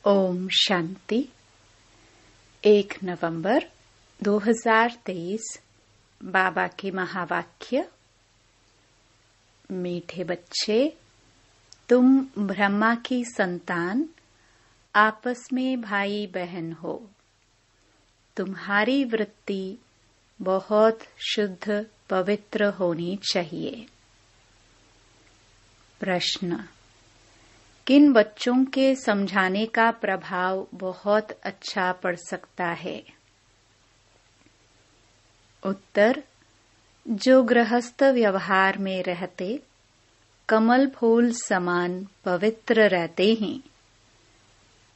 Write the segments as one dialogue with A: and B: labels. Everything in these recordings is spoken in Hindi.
A: ओम शांति। 1 नवंबर 2023 बाबा के महावाक्य। मीठे बच्चे, तुम ब्रह्मा की संतान, आपस में भाई बहन हो। तुम्हारी वृत्ति बहुत शुद्ध पवित्र होनी चाहिए। प्रश्न: किन बच्चों के समझाने का प्रभाव बहुत अच्छा पड़ सकता है? उत्तर: जो गृहस्थ व्यवहार में रहते कमल फूल समान पवित्र रहते हैं,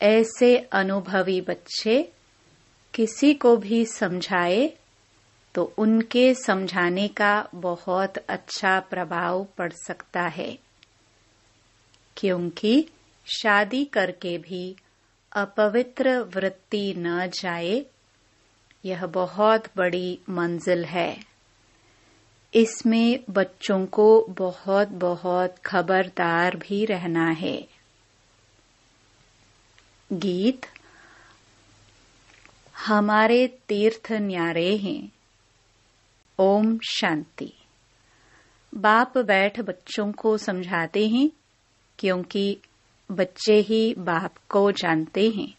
A: ऐसे अनुभवी बच्चे किसी को भी समझाए तो उनके समझाने का बहुत अच्छा प्रभाव पड़ सकता है, क्योंकि शादी करके भी अपवित्र वृत्ति न जाए, यह बहुत बड़ी मंजिल है। इसमें बच्चों को बहुत बहुत खबरदार भी रहना है। गीत। हमारे तीर्थ न्यारे हैं। ओम शांति। बाप बैठ बच्चों को समझाते हैं, क्योंकि बच्चे ही बाप को जानते हैं।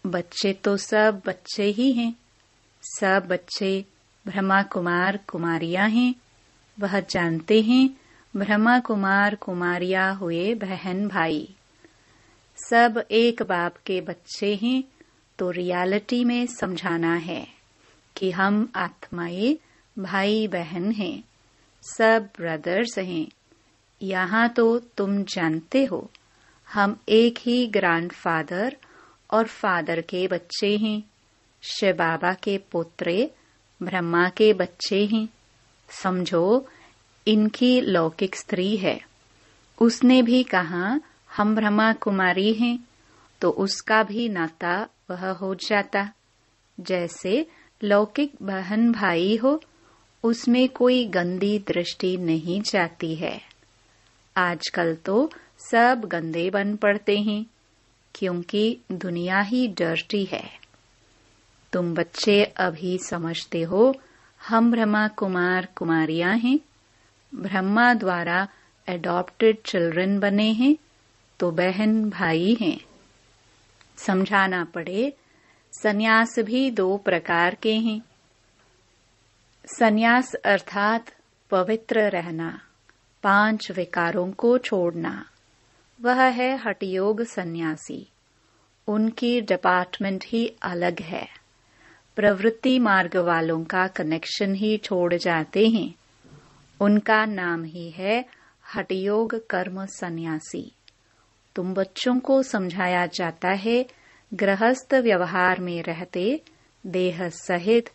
A: बच्चे तो सब बच्चे ही हैं। सब बच्चे ब्रह्मा कुमार कुमारियां हैं। वह जानते हैं ब्रह्मा कुमार कुमारियां हुए बहन भाई। सब एक बाप के बच्चे हैं। तो रियलिटी में समझाना है कि हम आत्माएं भाई बहन हैं, सब ब्रदर्स हैं। यहाँ तो तुम जानते हो, हम एक ही ग्रैंडफादर और फादर के बच्चे हैं। शिव बाबा के पुत्रे ब्रह्मा के बच्चे हैं। समझो, इनकी लौकिक स्त्री है। उसने भी कहा हम ब्रह्मा कुमारी हैं, तो उसका भी नाता वह हो जाता। जैसे लौकिक बहन भाई हो, उसमें कोई गंदी दृष्टि नहीं जाती है। आजकल तो सब गंदे बन पड़ते हैं, क्योंकि दुनिया ही डर्टी है। तुम बच्चे अभी समझते हो हम ब्रह्मा कुमार कुमारियां हैं, ब्रह्मा द्वारा एडॉप्टेड चिल्ड्रन बने हैं, तो बहन भाई हैं। समझाना पड़े, सन्यास भी 2 प्रकार के हैं। सन्यास अर्थात पवित्र रहना, 5 विकारों को छोड़ना। वह है हठयोग सन्यासी। उनकी डिपार्टमेंट ही अलग है। प्रवृत्ति मार्ग वालों का कनेक्शन ही छोड़ जाते हैं। उनका नाम ही है हठयोग कर्म सन्यासी। तुम बच्चों को समझाया जाता है, गृहस्थ व्यवहार में रहते देह सहित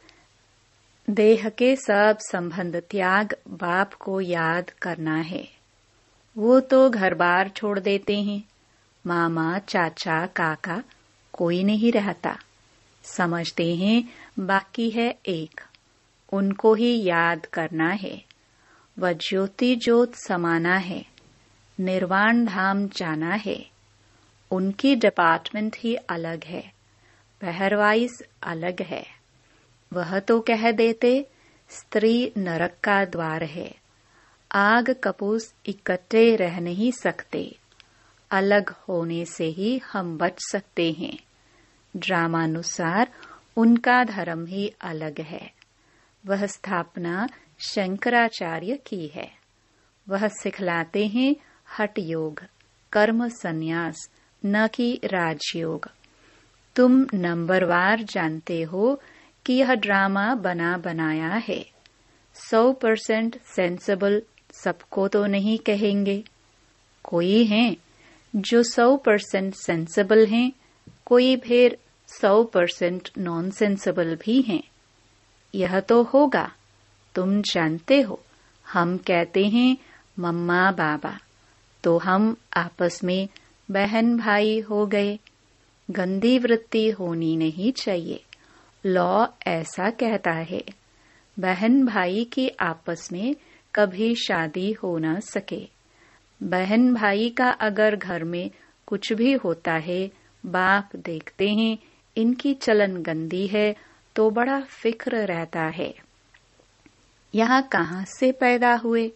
A: देह के सब संबंध त्याग बाप को याद करना है। वो तो घर बार छोड़ देते हैं। मामा चाचा काका कोई नहीं रहता। समझते हैं बाकी है एक, उनको ही याद करना है। वह ज्योति ज्योत समाना है, निर्वाण धाम जाना है। उनकी डिपार्टमेंट ही अलग है, पहरवाइज अलग है। वह तो कह देते स्त्री नरक का द्वार है, आग कपूस इकट्ठे रह नहीं सकते, अलग होने से ही हम बच सकते हैं। ड्रामानुसार उनका धर्म ही अलग है। वह स्थापना शंकराचार्य की है। वह सिखलाते हैं हठ योग, कर्म संन्यास, न कि राजयोग। तुम नंबरवार जानते हो कि यह ड्रामा बना बनाया है। 100% सेंसिबल सबको तो नहीं कहेंगे। कोई हैं जो 100% सेंसिबल हैं, कोई फिर 100% नॉन सेंसिबल भी हैं। यह तो होगा, तुम जानते हो। हम कहते हैं मम्मा बाबा, तो हम आपस में बहन भाई हो गए। गंदी वृत्ति होनी नहीं चाहिए। लॉ ऐसा कहता है, बहन भाई की आपस में कभी शादी हो न सके। बहन भाई का अगर घर में कुछ भी होता है बाप देखते हैं इनकी चलन गंदी है तो बड़ा फिक्र रहता है। यहाँ कहाँ से पैदा हुए,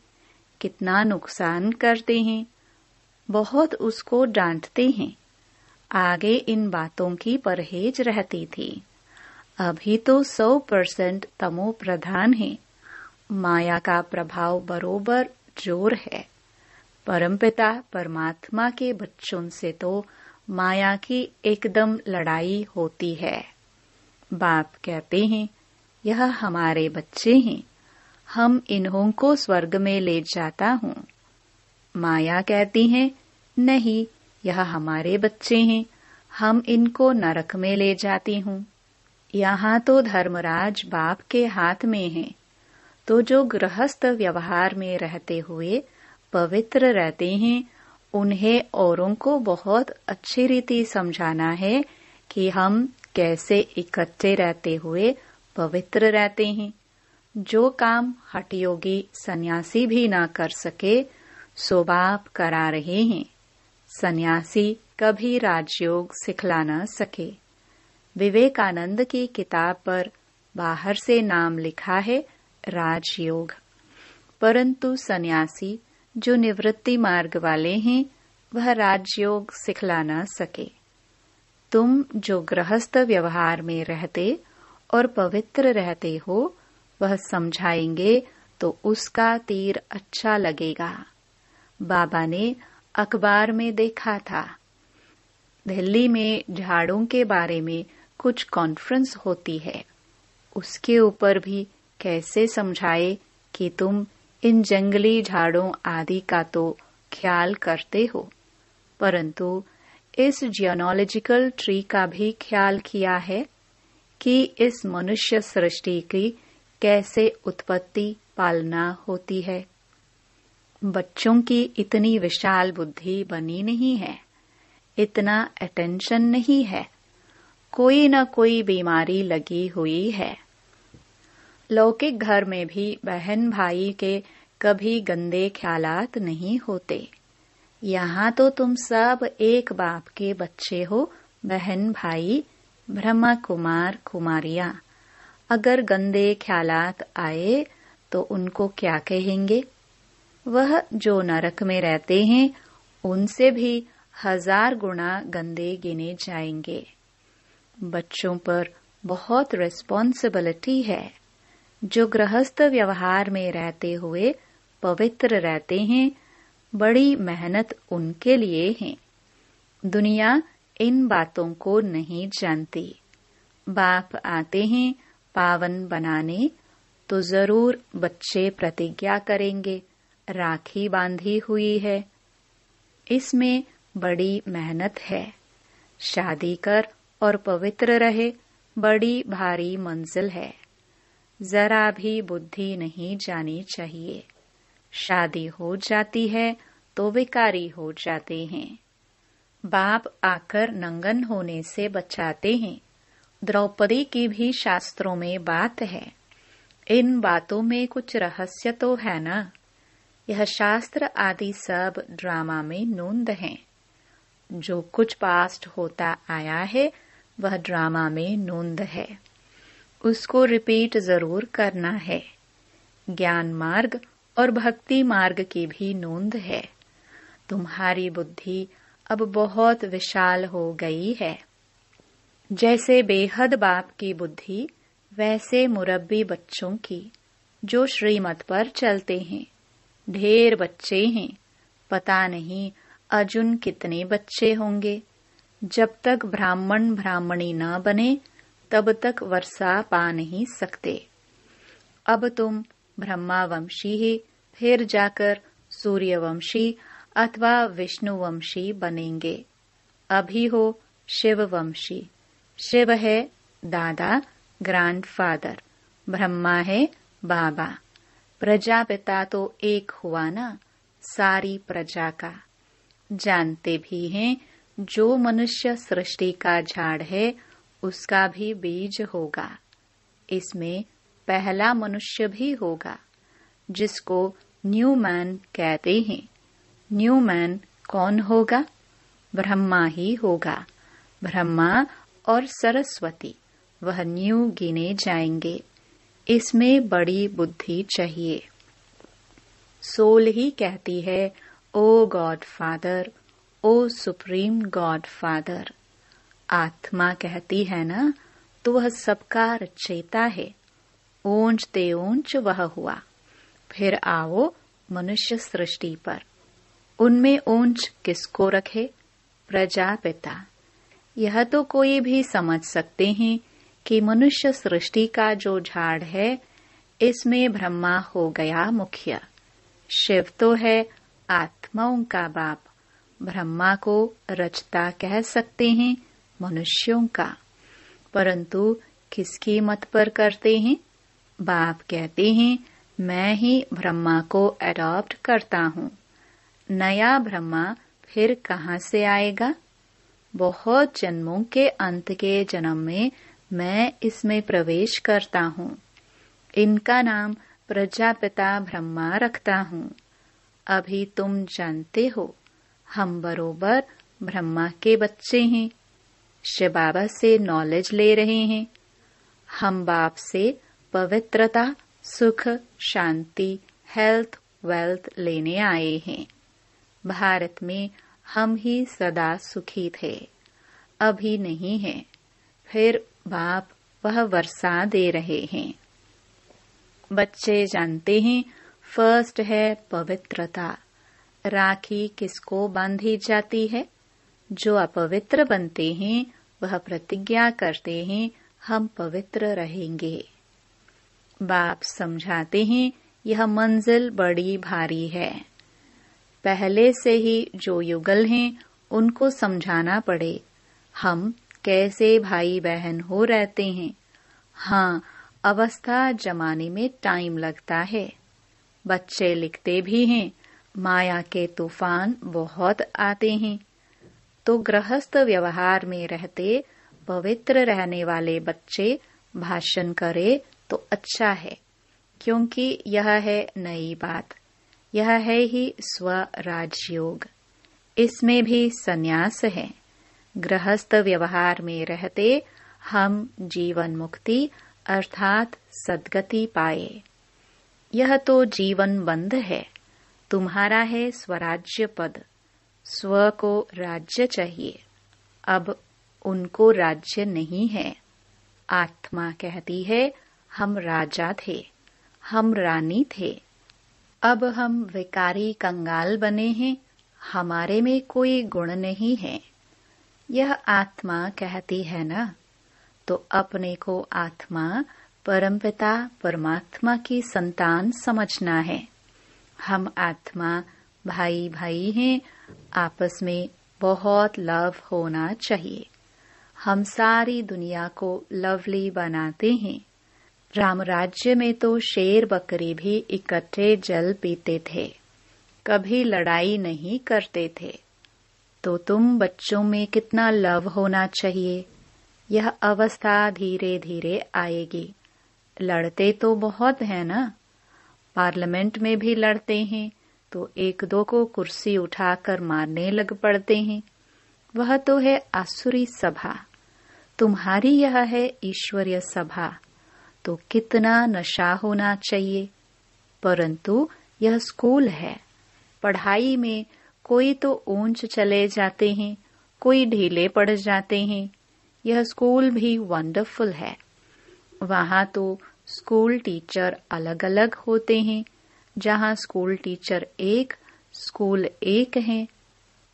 A: कितना नुकसान करते हैं, बहुत उसको डांटते हैं। आगे इन बातों की परहेज रहती थी। अभी तो 100% तमो प्रधान है। माया का प्रभाव बरोबर जोर है। परमपिता परमात्मा के बच्चों से तो माया की एकदम लड़ाई होती है। बाप कहते हैं यह हमारे बच्चे हैं, हम इन्हों को स्वर्ग में ले जाता हूँ। माया कहती है नहीं, यह हमारे बच्चे हैं, हम इनको नरक में ले जाती हूँ। यहाँ तो धर्मराज बाप के हाथ में है, तो जो गृहस्थ व्यवहार में रहते हुए पवित्र रहते हैं, उन्हें औरों को बहुत अच्छी रीति समझाना है कि हम कैसे इकट्ठे रहते हुए पवित्र रहते हैं। जो काम हठयोगी सन्यासी भी ना कर सके, सो बाप करा रहे हैं। सन्यासी कभी राजयोग सिखला न सके। विवेकानंद की किताब पर बाहर से नाम लिखा है राजयोग, परंतु सन्यासी जो निवृत्ति मार्ग वाले हैं, वह राजयोग सिखला न सके। तुम जो गृहस्थ व्यवहार में रहते और पवित्र रहते हो, वह समझाएंगे तो उसका तीर अच्छा लगेगा। बाबा ने अखबार में देखा था, दिल्ली में झाड़ों के बारे में कुछ कॉन्फ्रेंस होती है। उसके ऊपर भी कैसे समझाए कि तुम इन जंगली झाड़ों आदि का तो ख्याल करते हो, परंतु इस जियोलॉजिकल ट्री का भी ख्याल किया है कि इस मनुष्य सृष्टि की कैसे उत्पत्ति पालना होती है। बच्चों की इतनी विशाल बुद्धि बनी नहीं है, इतना अटेंशन नहीं है, कोई न कोई बीमारी लगी हुई है। लौकिक घर में भी बहन भाई के कभी गंदे ख्यालात नहीं होते। यहाँ तो तुम सब एक बाप के बच्चे हो, बहन भाई, ब्रह्मा कुमार कुमारियाँ। अगर गंदे ख्यालात आए तो उनको क्या कहेंगे? वह जो नरक में रहते हैं, उनसे भी 1000 गुना गंदे गिने जाएंगे। बच्चों पर बहुत रिस्पॉन्सिबिलिटी है। जो गृहस्थ व्यवहार में रहते हुए पवित्र रहते हैं, बड़ी मेहनत उनके लिए है। दुनिया इन बातों को नहीं जानती। बाप आते हैं पावन बनाने, तो जरूर बच्चे प्रतिज्ञा करेंगे, राखी बांधी हुई है। इसमें बड़ी मेहनत है। शादी कर और पवित्र रहे, बड़ी भारी मंजिल है। जरा भी बुद्धि नहीं जानी चाहिए। शादी हो जाती है तो विकारी हो जाते हैं। बाप आकर नंगन होने से बचाते हैं। द्रौपदी की भी शास्त्रों में बात है। इन बातों में कुछ रहस्य तो है ना? यह शास्त्र आदि सब ड्रामा में नूंद हैं। जो कुछ पास्ट होता आया है, वह ड्रामा में नूंद है। उसको रिपीट जरूर करना है। ज्ञान मार्ग और भक्ति मार्ग की भी नोंद है। तुम्हारी बुद्धि अब बहुत विशाल हो गई है। जैसे बेहद बाप की बुद्धि, वैसे मुरब्बी बच्चों की, जो श्रीमत पर चलते हैं। ढेर बच्चे हैं, पता नहीं अजुन कितने बच्चे होंगे। जब तक ब्राह्मण ब्राह्मणी न बने, तब तक वर्षा पा नहीं सकते। अब तुम ब्रह्मावंशी ही, फिर जाकर सूर्यवंशी अथवा विष्णुवंशी बनेंगे। अभी हो शिववंशी। शिव है दादा, ग्रैंडफादर, ब्रह्मा है बाबा। प्रजापिता तो एक हुआ ना, सारी प्रजा का। जानते भी हैं, जो मनुष्य सृष्टि का झाड़ है, उसका भी बीज होगा। इसमें पहला मनुष्य भी होगा, जिसको न्यू मैन कहते हैं। न्यू मैन कौन होगा? ब्रह्मा ही होगा। ब्रह्मा और सरस्वती वह न्यू गिने जाएंगे। इसमें बड़ी बुद्धि चाहिए। सोल ही कहती है, ओ गॉड फादर, ओ सुप्रीम गॉड फादर। आत्मा कहती है ना, तो वह सबका रचयिता है। ऊंच ते ऊंच वह हुआ। फिर आओ मनुष्य सृष्टि पर। उनमें ऊंच किसको रखे? प्रजापिता। यह तो कोई भी समझ सकते हैं कि मनुष्य सृष्टि का जो झाड़ है, इसमें ब्रह्मा हो गया मुख्य। शिव तो है आत्माओं का बाप। ब्रह्मा को रचता कह सकते हैं मनुष्यों का। परंतु किसकी मत पर करते हैं? बाप कहते हैं, मैं ही ब्रह्मा को अडॉप्ट करता हूँ। नया ब्रह्मा फिर कहाँ से आएगा? बहुत जन्मों के अंत के जन्म में मैं इसमें प्रवेश करता हूँ। इनका नाम प्रजापिता ब्रह्मा रखता हूँ। अभी तुम जानते हो, हम बरोबर ब्रह्मा के बच्चे हैं। शिव बाबा से नॉलेज ले रहे हैं। हम बाप से पवित्रता, सुख, शांति, हेल्थ, वेल्थ लेने आए हैं। भारत में हम ही सदा सुखी थे, अभी नहीं है। फिर बाप वह वर्षा दे रहे हैं। बच्चे जानते हैं, फर्स्ट है पवित्रता। राखी किसको बांधी जाती है? जो अपवित्र बनते हैं, वह प्रतिज्ञा करते हैं, हम पवित्र रहेंगे। बाप समझाते हैं, यह मंजिल बड़ी भारी है। पहले से ही जो युगल हैं, उनको समझाना पड़े हम कैसे भाई बहन हो रहते हैं। हाँ, अवस्था जमाने में टाइम लगता है। बच्चे लिखते भी हैं, माया के तूफान बहुत आते हैं। तो गृहस्थ व्यवहार में रहते पवित्र रहने वाले बच्चे भाषण करे तो अच्छा है, क्योंकि यह है नई बात। यह है ही स्वराजयोग। इसमें भी संन्यास है। गृहस्थ व्यवहार में रहते हम जीवन मुक्ति अर्थात सद्गति पाए। यह तो जीवन बंध है। तुम्हारा है स्वराज्य पद। स्व को राज्य चाहिए। अब उनको राज्य नहीं है। आत्मा कहती है, हम राजा थे, हम रानी थे। अब हम विकारी कंगाल बने हैं, हमारे में कोई गुण नहीं है। यह आत्मा कहती है ना, तो अपने को आत्मा परमपिता परमात्मा की संतान समझना है। हम आत्मा भाई भाई हैं, आपस में बहुत लव होना चाहिए। हम सारी दुनिया को लवली बनाते हैं। राम राज्य में तो शेर बकरी भी इकट्ठे जल पीते थे, कभी लड़ाई नहीं करते थे। तो तुम बच्चों में कितना लव होना चाहिए। यह अवस्था धीरे धीरे आएगी। लड़ते तो बहुत है ना, पार्लियामेंट में भी लड़ते हैं तो एक दो को कुर्सी उठाकर मारने लग पड़ते हैं। वह तो है आसुरी सभा। तुम्हारी यह है ईश्वरीय सभा। तो कितना नशा होना चाहिए। परंतु यह स्कूल है। पढ़ाई में कोई तो ऊंच चले जाते हैं, कोई ढीले पड़ जाते हैं। यह स्कूल भी वंडरफुल है। वहाँ तो स्कूल टीचर अलग अलग होते हैं। जहाँ स्कूल टीचर एक, स्कूल एक है।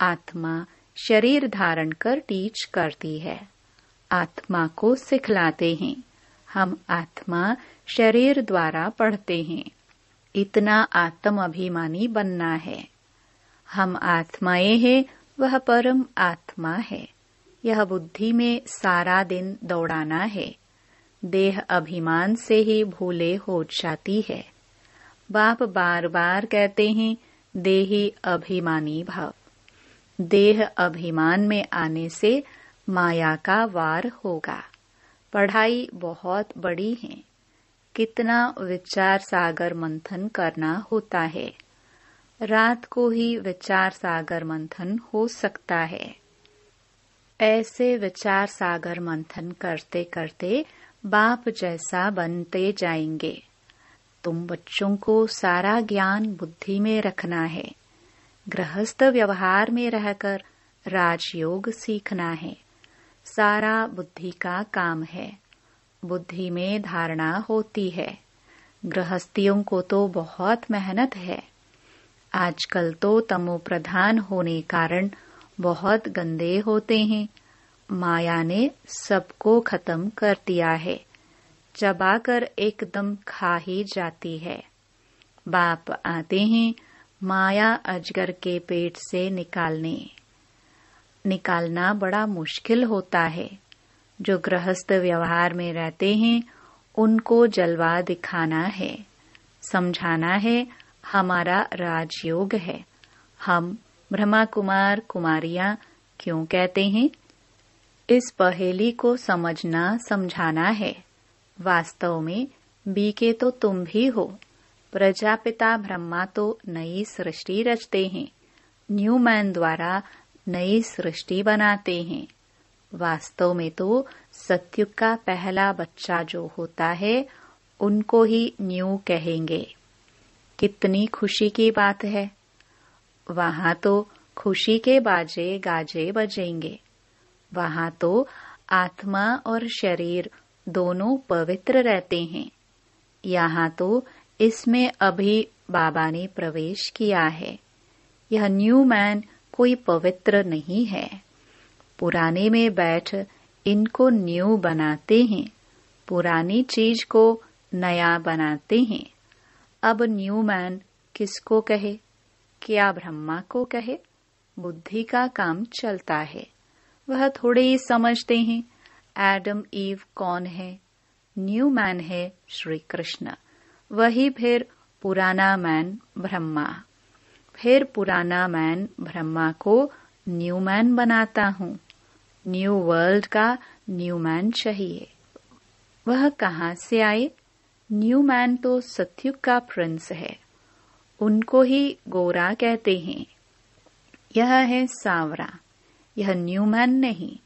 A: आत्मा शरीर धारण कर टीच करती है। आत्मा को सिखलाते हैं। हम आत्मा शरीर द्वारा पढ़ते हैं। इतना आत्म अभिमानी बनना है। हम आत्माएं हैं, वह परम आत्मा है। यह बुद्धि में सारा दिन दौड़ाना है। देह अभिमान से ही भूले हो जाती है। बाप बार बार कहते हैं, देही अभिमानी भव। देह अभिमान में आने से माया का वार होगा। पढ़ाई बहुत बड़ी है। कितना विचार सागर मंथन करना होता है। रात को ही विचार सागर मंथन हो सकता है। ऐसे विचार सागर मंथन करते करते बाप जैसा बनते जाएंगे। तुम बच्चों को सारा ज्ञान बुद्धि में रखना है। गृहस्थ व्यवहार में रहकर राजयोग सीखना है। सारा बुद्धि का काम है। बुद्धि में धारणा होती है। गृहस्थियों को तो बहुत मेहनत है। आजकल तो तमो प्रधान होने कारण बहुत गंदे होते हैं। माया ने सबको खत्म कर दिया है। चबाकर एकदम खा ही जाती है। बाप आते हैं माया अजगर के पेट से निकालना बड़ा मुश्किल होता है। जो गृहस्थ व्यवहार में रहते हैं उनको जलवा दिखाना है, समझाना है हमारा राजयोग है। हम ब्रह्मा कुमार कुमारियां क्यों कहते हैं? इस पहेली को समझना समझाना है। वास्तव में बीके तो तुम भी हो। प्रजापिता ब्रह्मा तो नई सृष्टि रचते हैं। न्यूमैन द्वारा नई सृष्टि बनाते हैं। वास्तव में तो सत्युग का पहला बच्चा जो होता है उनको ही न्यू कहेंगे। कितनी खुशी की बात है। वहां तो खुशी के बाजे गाजे बजेंगे। वहां तो आत्मा और शरीर दोनों पवित्र रहते हैं। यहाँ तो इसमें अभी बाबा ने प्रवेश किया है। यह न्यू मैन कोई पवित्र नहीं है। पुराने में बैठ इनको न्यू बनाते हैं। पुरानी चीज को नया बनाते हैं। अब न्यू मैन किसको कहे? क्या ब्रह्मा को कहे? बुद्धि का काम चलता है। वह थोड़े ही समझते हैं एडम ईव कौन है। न्यू मैन है श्री कृष्ण। वही फिर पुराना मैन ब्रह्मा। फिर पुराना मैन ब्रह्मा को न्यू मैन बनाता हूँ। न्यू वर्ल्ड का न्यू मैन चाहिए। वह कहाँ से आए? न्यू मैन तो सत्युग का प्रिंस है। उनको ही गोरा कहते हैं। यह है सांवरा। यह न्यू मैन नहीं।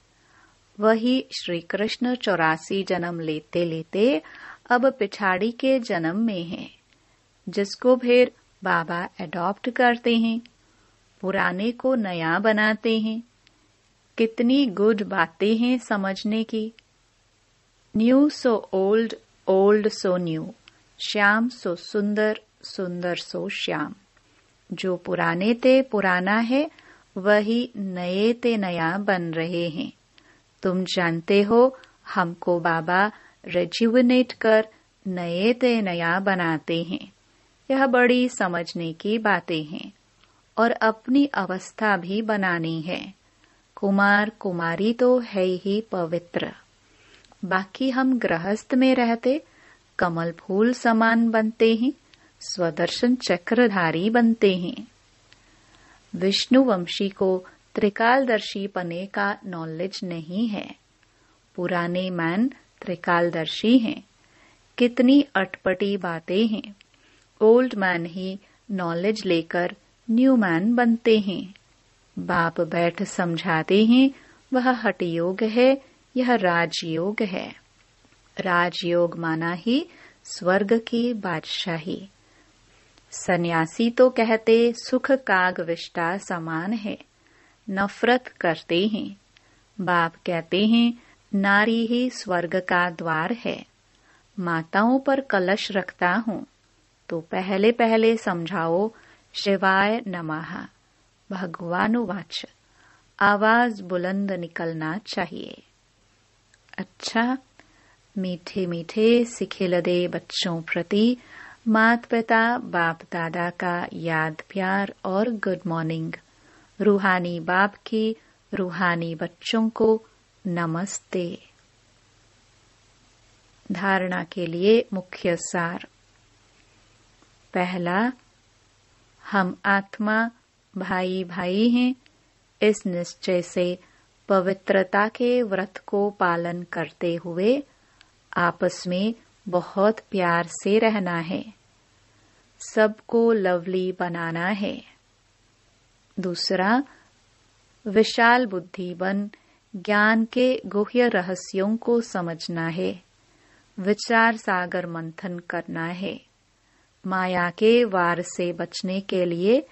A: वही श्री कृष्ण 84 जन्म लेते लेते अब पिछाड़ी के जन्म में है, जिसको फिर बाबा अडॉप्ट करते हैं। पुराने को नया बनाते हैं। कितनी गुड बातें हैं समझने की। New so old, old so new. Shyam सो सुंदर, सुंदर सो श्याम। जो पुराने ते पुराना है वही नए ते नया बन रहे हैं। तुम जानते हो हमको बाबा रेजुविनेट कर नए ते नया बनाते हैं। यह बड़ी समझने की बातें हैं और अपनी अवस्था भी बनानी है। कुमार कुमारी तो है ही पवित्र। बाकी हम गृहस्थ में रहते कमल फूल समान बनते हैं, स्वदर्शन चक्रधारी बनते हैं। विष्णुवंशी को त्रिकालदर्शी पने का नॉलेज नहीं है। पुराने मैन त्रिकालदर्शी हैं। कितनी अटपटी बातें हैं। ओल्ड मैन ही नॉलेज लेकर न्यू मैन बनते हैं। बाप बैठ समझाते हैं वह हठयोग है, यह राजयोग है। राजयोग माना ही स्वर्ग की बादशाही। सन्यासी तो कहते सुख काग विष्टा समान है, नफरत करते हैं। बाप कहते हैं नारी ही स्वर्ग का द्वार है। माताओं पर कलश रखता हूँ तो पहले पहले समझाओ शिवाय नमः। भगवानुवाच। आवाज बुलंद निकलना चाहिए। अच्छा, मीठे मीठे सिखिलदे बच्चों प्रति माता पिता बाप दादा का याद प्यार और गुड मॉर्निंग। रूहानी बाप की रूहानी बच्चों को नमस्ते। धारणा के लिए मुख्य सार। पहला, हम आत्मा भाई भाई हैं। इस निश्चय से पवित्रता के व्रत को पालन करते हुए आपस में बहुत प्यार से रहना है। सबको लवली बनाना है। दूसरा, विशाल बुद्धि बन ज्ञान के गुह्य रहस्यों को समझना है, विचार सागर मंथन करना है। माया के वार से बचने के लिए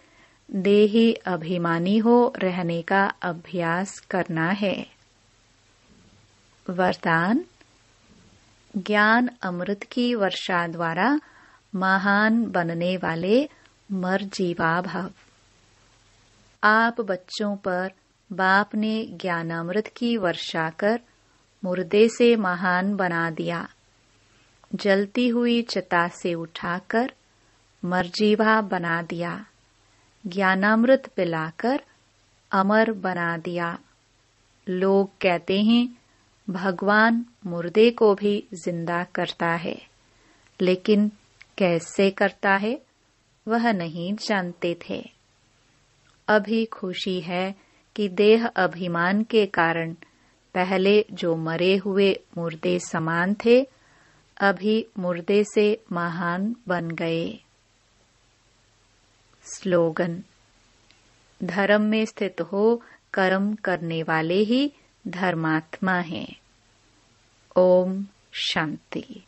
A: देही अभिमानी हो रहने का अभ्यास करना है। वरदान: ज्ञान अमृत की वर्षा द्वारा महान बनने वाले मरजीवा भव। आप बच्चों पर बाप ने ज्ञानामृत की वर्षा कर मुर्दे से महान बना दिया। जलती हुई चिता से उठाकर मरजीवा बना दिया। ज्ञानामृत पिलाकर अमर बना दिया। लोग कहते हैं भगवान मुर्दे को भी जिंदा करता है, लेकिन कैसे करता है वह नहीं जानते थे। अभी खुशी है कि देह अभिमान के कारण पहले जो मरे हुए मुर्दे समान थे, अभी मुर्दे से महान बन गए। स्लोगन: धर्म में स्थित हो कर्म करने वाले ही धर्मात्मा हैं। ओम शांति।